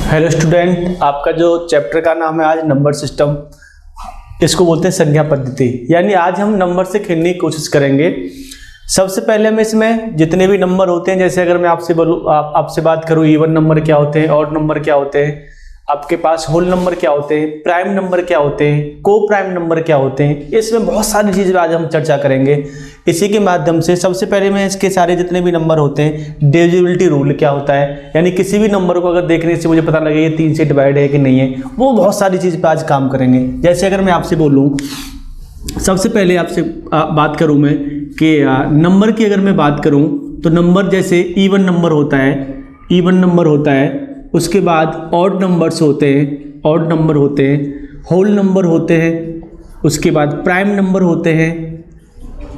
Hello student, आपका जो chapter का नाम है आज नंबर सिस्टम, इसको बोलते हैं संख्या पद्धति। यानी आज हम नंबर से खेलने की कोशिश करेंगे। सबसे पहले हम इसमें जितने भी नंबर होते हैं, जैसे अगर मैं आपसे बोलूँ, आपसे बात करूँ इवन नंबर क्या होते हैं, ऑड नंबर क्या होते हैं, आपके पास होल नंबर क्या होते हैं, प्राइम नंबर क्या होते हैं, को प्राइम नंबर क्या होते हैं, इसमें बहुत सारी चीज़ें आज हम चर्चा करेंगे। इसी के माध्यम से सबसे पहले मैं इसके सारे जितने भी नंबर होते हैं, डिविजिबिलिटी रूल क्या होता है, यानी किसी भी नंबर को अगर देखने से मुझे पता लगे ये 3 से डिवाइड है कि नहीं है, वो बहुत सारी चीज़ पे आज काम करेंगे। जैसे अगर मैं आपसे बोलूँ, सबसे पहले आपसे बात करूँ मैं कि नंबर की अगर मैं बात करूँ तो नंबर जैसे इवन नंबर होता है, उसके बाद ऑड नंबर्स होते हैं, होल नंबर होते हैं, उसके बाद प्राइम नंबर होते हैं,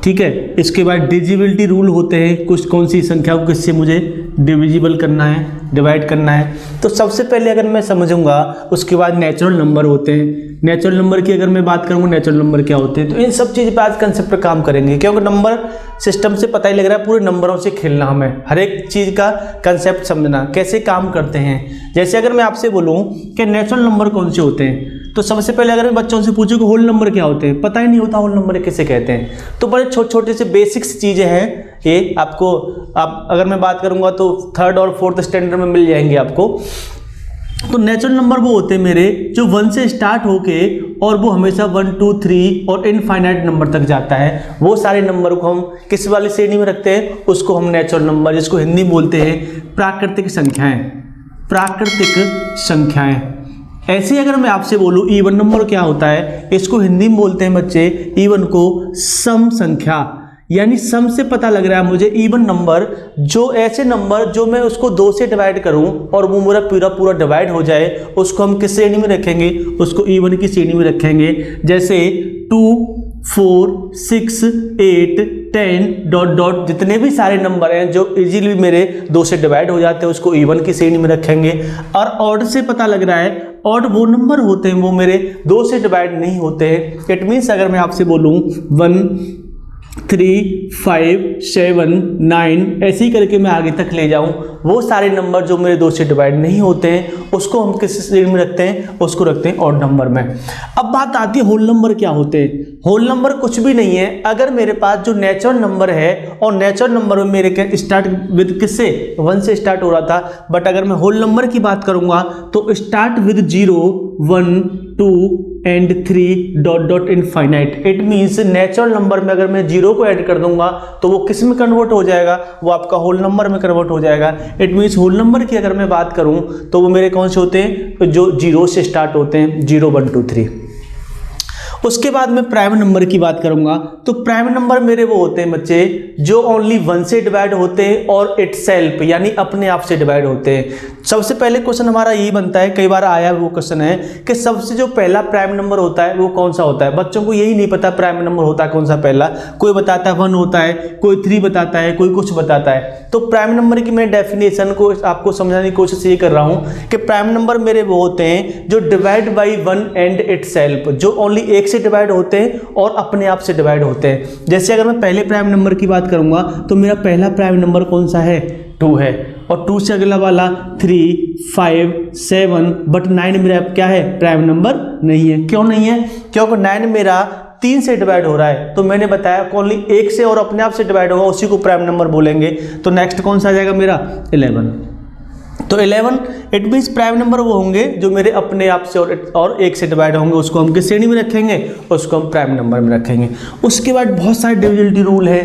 ठीक है। इसके बाद डिविजिबिलिटी रूल होते हैं, कुछ कौन सी संख्या को किससे मुझे डिविजिबल करना है, डिवाइड करना है। तो सबसे पहले अगर मैं समझूंगा, उसके बाद नेचुरल नंबर होते हैं। नेचुरल नंबर की अगर मैं बात करूँगा, नेचुरल नंबर क्या होते हैं, तो इन सब चीज़ पे आज कंसेप्ट पर काम करेंगे, क्योंकि नंबर सिस्टम से पता ही लग रहा है पूरे नंबरों से खेलना हमें, हर एक चीज़ का कंसेप्ट समझना, कैसे काम करते हैं। जैसे अगर मैं आपसे बोलूँ कि नेचुरल नंबर कौन से होते हैं, तो सबसे पहले अगर मैं बच्चों से पूछूं कि होल नंबर क्या होते हैं, पता ही नहीं होता होल नंबर किसे कहते हैं। तो बड़े छोटे छोटे से बेसिक्स चीज़ें हैं ये, आपको अगर मैं बात करूंगा तो 3rd और 4th स्टैंडर्ड में मिल जाएंगे आपको। तो नेचुरल नंबर वो होते हैं मेरे जो 1 से स्टार्ट होके और वो हमेशा 1 2 3 और इनफाइनाइट नंबर तक जाता है। वो सारे नंबर को हम किस वाली श्रेणी में रखते हैं, उसको हम नेचुरल नंबर, जिसको हिंदी में बोलते हैं प्राकृतिक संख्याएं। ऐसे अगर मैं आपसे बोलूँ इवन नंबर क्या होता है, इसको हिंदी में बोलते हैं बच्चे, इवन को सम संख्या। यानी सम से पता लग रहा है मुझे इवन नंबर, जो ऐसे नंबर जो मैं उसको 2 से डिवाइड करूं और वो मेरा पूरा डिवाइड हो जाए, उसको हम किस श्रेणी में रखेंगे, उसको इवन की श्रेणी में रखेंगे। जैसे 2 4 6 8 10 डॉट डॉट जितने भी सारे नंबर हैं जो इजीली मेरे 2 से डिवाइड हो जाते हैं, उसको इवन की श्रेणी में रखेंगे। और ऑड से पता लग रहा है, ऑड वो नंबर होते हैं वो मेरे 2 से डिवाइड नहीं होते हैं। इट मीन्स अगर मैं आपसे बोलूँ 1 3 5 7 9 ऐसे ही करके मैं आगे तक ले जाऊं, वो सारे नंबर जो मेरे 2 से डिवाइड नहीं होते हैं, उसको हम किस श्रेणी में रखते हैं, उसको रखते हैं ऑड नंबर में। अब बात आती है होल नंबर क्या होते हैं। होल नंबर कुछ भी नहीं है, अगर मेरे पास जो नेचुरल नंबर है, और नेचुरल नंबर में मेरे स्टार्ट विद किससे 1 से स्टार्ट हो रहा था, बट अगर मैं होल नंबर की बात करूंगा तो start with 0 1 2 and 3 dot dot infinite. It means natural number में अगर मैं 0 को ऐड कर दूंगा तो वो किस में कन्वर्ट हो जाएगा, वो आपका होल नंबर में कन्वर्ट हो जाएगा। इट मीन्स होल नंबर की अगर मैं बात करूं तो वो मेरे कौन से होते हैं, जो 0 से स्टार्ट होते हैं, 0 1 2 3। उसके बाद मैं प्राइम नंबर की बात करूंगा, तो प्राइम नंबर मेरे वो होते हैं बच्चे जो ओनली 1 से डिवाइड होते हैं और इटसेल्फ यानी अपने आप से डिवाइड होते हैं। सबसे पहले क्वेश्चन हमारा यही बनता है, कई बार आया वो क्वेश्चन है कि सबसे जो पहला प्राइम नंबर होता है वो कौन सा होता है। बच्चों को यही नहीं पता प्राइम नंबर होता है कौन सा पहला, कोई बताता है 1 होता है, कोई 3 बताता है, कोई कुछ बताता है। तो प्राइम नंबर की मैं डेफिनेशन को आपको समझाने की कोशिश ये कर रहा हूँ कि प्राइम नंबर मेरे वो होते हैं जो डिवाइड बाई 1 एंड इटसेल्फ, जो ओनली 1 से डिवाइड होते हैं और अपने आप से डिवाइड होते हैं। जैसे अगर मैं पहले प्राइम नंबर की बात करूंगा तो मेरा पहला प्राइम नंबर कौन सा है, 2 है, और 2 से अगला वाला 3 5 7, बट 9 मेरा क्या है, प्राइम नंबर नहीं है। क्यों नहीं है, क्योंकि 9 मेरा 3 से डिवाइड हो रहा है। तो मैंने बताया ओनली 1 से और अपने आप से डिवाइड होगा, उसी को प्राइम नंबर बोलेंगे। तो नेक्स्ट कौन सा आ जाएगा मेरा, 11। तो 11 इट मीन्स प्राइम नंबर वो होंगे जो मेरे अपने आप से और 1 से डिवाइड होंगे, उसको हम किस श्रेणी में रखेंगे, उसको हम प्राइम नंबर में रखेंगे। उसके बाद बहुत सारे डिविजिबिलिटी रूल है,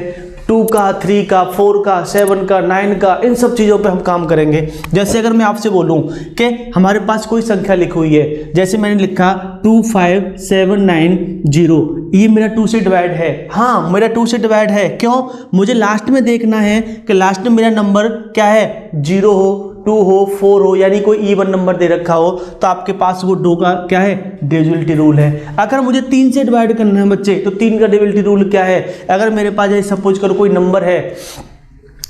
2 का 3 का 4 का 7 का 9 का, इन सब चीज़ों पे हम काम करेंगे। जैसे अगर मैं आपसे बोलूं कि हमारे पास कोई संख्या लिखी हुई है, जैसे मैंने लिखा 2 5 7 9 0, ये मेरा 2 से डिवाइड है। हाँ, मेरा 2 से डिवाइड है। क्यों, मुझे लास्ट में देखना है कि लास्ट में मेरा नंबर क्या है, 0 हो, 2 हो, 4 हो, यानी कोई इवन नंबर दे रखा हो, तो आपके पास वो 2 का क्या है, डिविजिबिलिटी रूल है। अगर मुझे 3 से डिवाइड करना है बच्चे, तो 3 का डिविजिबिलिटी रूल क्या है। अगर मेरे पास जैसे सपोज करो कोई नंबर है,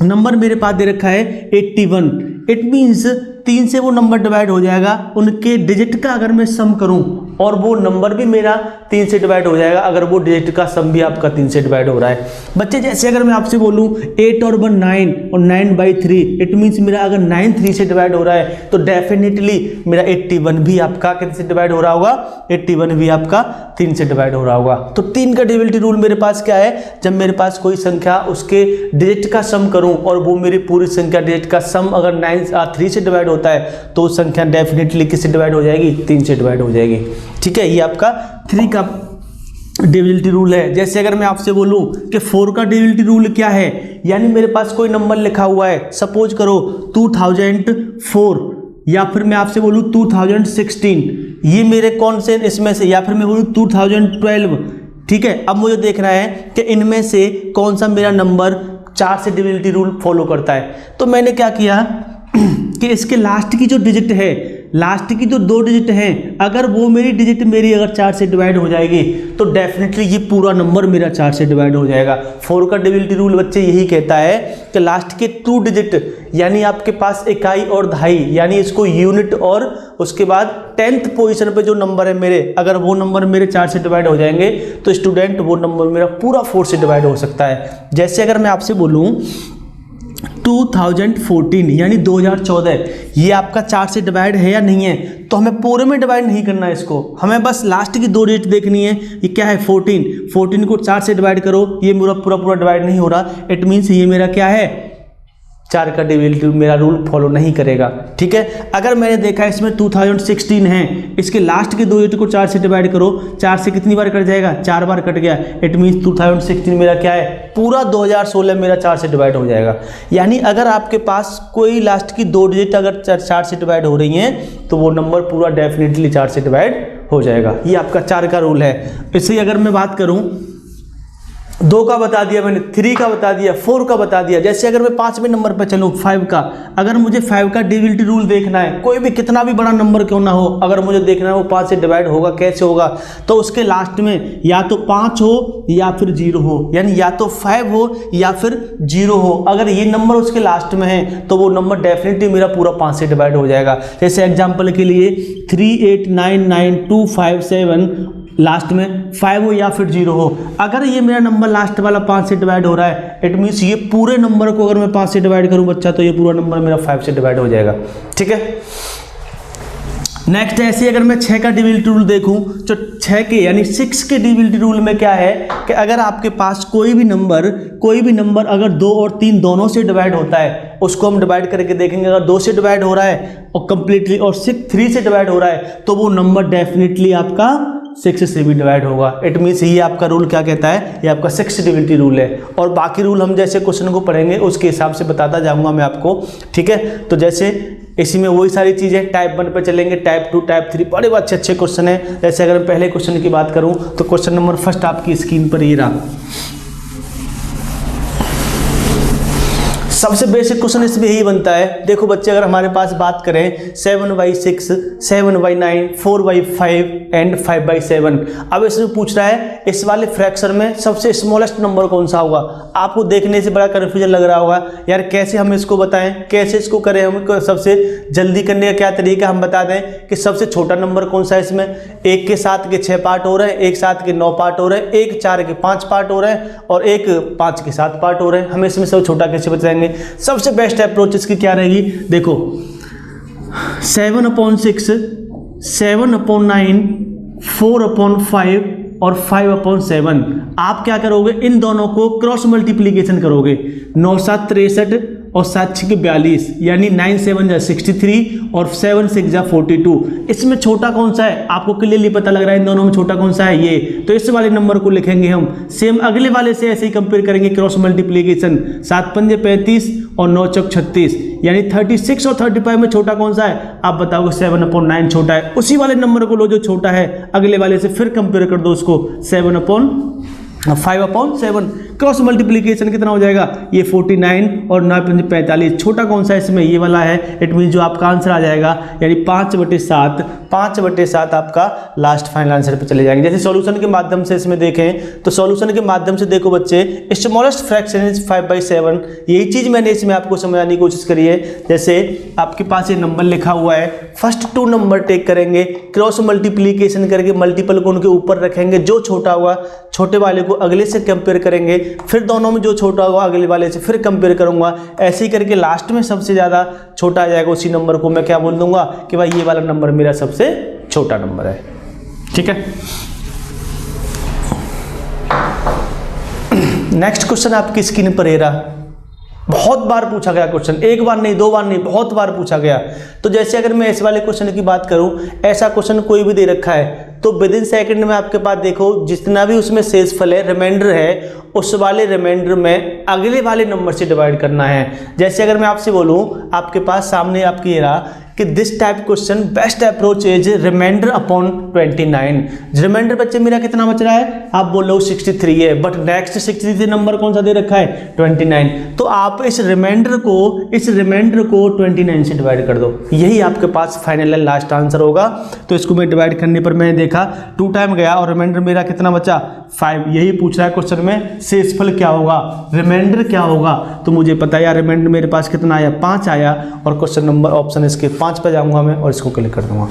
नंबर मेरे पास दे रखा है 81, इट मीन्स 3 से वो नंबर डिवाइड हो जाएगा, उनके डिजिट का अगर मैं सम करूं और वो नंबर भी मेरा 3 से डिवाइड हो जाएगा अगर वो डिजिट का सम भी आपका 3 से डिवाइड हो रहा है। बच्चे जैसे अगर मैं आपसे बोलूं 8 और 1 9 और 9/3, इट मीन्स मेरा अगर 9 3 से डिवाइड हो रहा है तो डेफिनेटली मेरा 81 भी आपका कितने से डिवाइड हो रहा होगा, 81 भी आपका 3 से डिवाइड हो रहा होगा। तो 3 का डिविजिबिलिटी रूल मेरे पास क्या है, जब मेरे पास कोई संख्या उसके डिजिट का सम करूं और वो मेरी पूरी संख्या डिजिट का सम अगर 3 से डिवाइड होता है तो संख्या डेफिनेटली किससे डिवाइड हो जाएगी, 3 से डिवाइड हो जाएगी। ठीक है, ये आपका 3 का डिविजिबिलिटी रूल है। जैसे अगर मैं आपसे बोलूं कि 4 का डिविजिबिलिटी रूल क्या है, यानी मेरे पास कोई नंबर लिखा हुआ है, सपोज करो 2004 या फिर मैं आपसे बोलूं 2016, ये मेरे कौन से इसमें से, या फिर मैं बोलूं 2012। ठीक है, अब मुझे देखना है कि इनमें से कौन सा मेरा नंबर 4 से डिविजिबिलिटी रूल फॉलो करता है। तो मैंने क्या किया कि इसके लास्ट की जो डिजिट है, लास्ट की जो 2 डिजिट हैं, अगर वो मेरी डिजिट अगर 4 से डिवाइड हो जाएगी तो डेफिनेटली ये पूरा नंबर मेरा 4 से डिवाइड हो जाएगा। 4 का डिविजिबिलिटी रूल बच्चे यही कहता है कि लास्ट के 2 डिजिट यानी आपके पास इकाई और दहाई, यानी इसको यूनिट और उसके बाद 10th पोजीशन पे जो नंबर है मेरे, अगर वो नंबर मेरे 4 से डिवाइड हो जाएंगे तो स्टूडेंट वो नंबर मेरा पूरा 4 से डिवाइड हो सकता है। जैसे अगर मैं आपसे बोलूँ 2014 यानी 2014, ये आपका 4 से डिवाइड है या नहीं है, तो हमें पूरे में डिवाइड नहीं करना है इसको, हमें बस लास्ट की 2 डिजिट देखनी है। ये क्या है 14 को 4 से डिवाइड करो, ये मेरा पूरा डिवाइड नहीं हो रहा, इट मीन्स ये मेरा क्या है 4 का डिविजिबिलिटी मेरा रूल फॉलो नहीं करेगा। ठीक है, अगर मैंने देखा इसमें 2016 है, इसके लास्ट के 2 डिजिट को 4 से डिवाइड करो, 4 से कितनी बार कट जाएगा, 4 बार कट गया, इट मीन्स 2016 मेरा क्या है, पूरा 2016 मेरा 4 से डिवाइड हो जाएगा। यानी अगर आपके पास कोई लास्ट की 2 डिजिट अगर 4 से डिवाइड हो रही हैं तो वो नंबर पूरा डेफिनेटली 4 से डिवाइड हो जाएगा। ये आपका 4 का रूल है। इससे अगर मैं बात करूँ 2 का बता दिया मैंने, 3 का बता दिया, 4 का बता दिया। जैसे अगर मैं 5वें नंबर पर चलूँ 5 का, अगर मुझे 5 का डिविजिबिलिटी रूल देखना है, कोई भी कितना भी बड़ा नंबर क्यों ना हो, अगर मुझे देखना है वो 5 से डिवाइड होगा कैसे होगा, तो उसके लास्ट में या तो 5 हो या फिर 0 हो, यानी या तो 5 हो या फिर 0 हो। अगर ये नंबर उसके लास्ट में है तो वो नंबर डेफिनेटली मेरा पूरा 5 से डिवाइड हो जाएगा। जैसे एग्जाम्पल के लिए 389927 लास्ट में 5 हो या फिर 0 हो, अगर ये मेरा नंबर लास्ट वाला 5 से डिवाइड हो रहा है, इट मीन्स ये पूरे नंबर को अगर मैं 5 से डिवाइड करूं बच्चा तो ये पूरा नंबर मेरा 5 से डिवाइड हो जाएगा। ठीक है, नेक्स्ट ऐसे अगर मैं 6 का डिविजिबिलिटी रूल देखूं तो 6 के यानी 6 के डिविजिबिलिटी रूल में क्या है कि अगर आपके पास कोई भी नंबर अगर 2 और 3 दोनों से डिवाइड होता है, उसको हम डिवाइड करके देखेंगे। अगर 2 से डिवाइड हो रहा है और कंप्लीटली और 3 से डिवाइड हो रहा है तो वो नंबर डेफिनेटली आपका 6 से भी डिवाइड होगा। इट मीन्स ये आपका रूल क्या कहता है, ये आपका 6 डिविजिबिलिटी रूल है। और बाकी रूल हम जैसे क्वेश्चन को पढ़ेंगे उसके हिसाब से बताता जाऊंगा मैं आपको। ठीक है, तो जैसे इसी में वही सारी चीज़ें टाइप 1 पे चलेंगे, टाइप 2, टाइप 3, बड़े अच्छे क्वेश्चन है। जैसे अगर मैं पहले क्वेश्चन की बात करूं तो क्वेश्चन नंबर फर्स्ट आपकी स्क्रीन पर ये रहा। सबसे बेसिक क्वेश्चन इसमें यही बनता है। देखो बच्चे, अगर हमारे पास बात करें 7/6, 7/9, 4/5 एंड 5/7, अब इसमें पूछ रहा है इस वाले फ्रैक्शन में सबसे स्मॉलेस्ट नंबर कौन सा होगा। आपको देखने से बड़ा कन्फ्यूजन लग रहा होगा, यार कैसे हम इसको बताएं, कैसे इसको करें, हम सबसे जल्दी करने का क्या तरीका, हम बता दें कि सबसे छोटा नंबर कौन सा है। इसमें 1 के 7 के 6 पार्ट हो रहे हैं, 1 7 के 9 पार्ट हो रहे हैं, 1 4 के 5 पार्ट हो रहे हैं और 1 5 के 7 पार्ट हो रहे हैं। हम इसमें सब छोटा कैसे बताएंगे। सबसे बेस्ट अप्रोच इसकी क्या रहेगी, देखो 7/6, 7/9, 4/5 और 5/7, आप क्या करोगे, इन दोनों को क्रॉस मल्टीप्लीकेशन करोगे। 9 7 63 और 7 6 42, यानी 9 7 63 और 7 6 42। इसमें छोटा कौन सा है आपको क्लियरली पता लग रहा है, इन दोनों में छोटा कौन सा है ये, तो इस वाले नंबर को लिखेंगे हम। सेम अगले वाले से ऐसे ही कंपेयर करेंगे, क्रॉस मल्टीप्लीकेशन, 7 5 35 और 9 चौक 36, यानी 36 और 35 में छोटा कौन सा है, आप बताओगे 7/9 छोटा है। उसी वाले नंबर को लो जो छोटा है, अगले वाले से फिर कंपेयर कर दो उसको 5/7, क्रॉस मल्टीप्लीकेशन कितना हो जाएगा, ये 49 और 9 45, छोटा कौन सा है इसमें, ये वाला है। इट मीन जो आपका आंसर आ जाएगा यानी 5/7, 5/7 आपका लास्ट फाइनल आंसर पे चले जाएंगे। जैसे सॉल्यूशन के माध्यम से इसमें देखें तो सॉल्यूशन के माध्यम से देखो बच्चे, स्मॉलेस्ट फ्रैक्शन इज 5/7, यही चीज मैंने इसमें आपको समझाने की कोशिश करी है। जैसे आपके पास ये नंबर लिखा हुआ है, फर्स्ट 2 नंबर टेक करेंगे, क्रॉस मल्टीप्लीकेशन करके मल्टीपल को उनके ऊपर रखेंगे, जो छोटा हुआ छोटे वाले को अगले से कंपेयर करेंगे, फिर दोनों में जो छोटा हुआ अगले वाले से फिर कंपेयर करूंगा, ऐसे ही करके लास्ट में सबसे ज्यादा छोटा आ जाएगा, उसी नंबर को मैं क्या बोल दूंगा कि भाई ये वाला नंबर मेरा सबसे छोटा नंबर है। ठीक है, नेक्स्ट क्वेश्चन आपकी स्क्रीन पर ये रहा, बहुत बार पूछा गया क्वेश्चन, एक बार नहीं, 2 बार नहीं, बहुत बार पूछा गया। तो जैसे अगर मैं इस वाले क्वेश्चन की बात करूं, ऐसा क्वेश्चन कोई भी दे रखा है तो विद इन सेकंड में आपके पास देखो जितना भी उसमें शेषफल है, रिमाइंडर है, उस वाले रिमाइंडर में अगले वाले नंबर से डिवाइड करना है। जैसे अगर मैं आपसे बोलूं, आपके पास सामने आपकी ये रहा कि this type question best approach is remainder upon 29। Remainder बच्चे मेरा कितना बच रहा है, आप बोल लो 63 है, बट नेक्स्ट 63 नंबर कौन सा दे रखा है, 29। तो आप इस रिमाइंडर को 29 से डिवाइड कर दो, यही आपके पास फाइनल लास्ट आंसर होगा। तो इसको मैं डिवाइड करने पर मैंने देखा 2 टाइम गया और रिमाइंडर मेरा कितना बचा, 5। यही पूछ रहा है क्वेश्चन में, शेषफल क्या होगा, रिमाइंडर क्या होगा, तो मुझे पता है यार रिमाइंडर मेरे पास कितना आया, 5 आया, और क्वेश्चन नंबर ऑप्शन इसके 5 पे जाऊंगा मैं और इसको क्लिक कर दूंगा।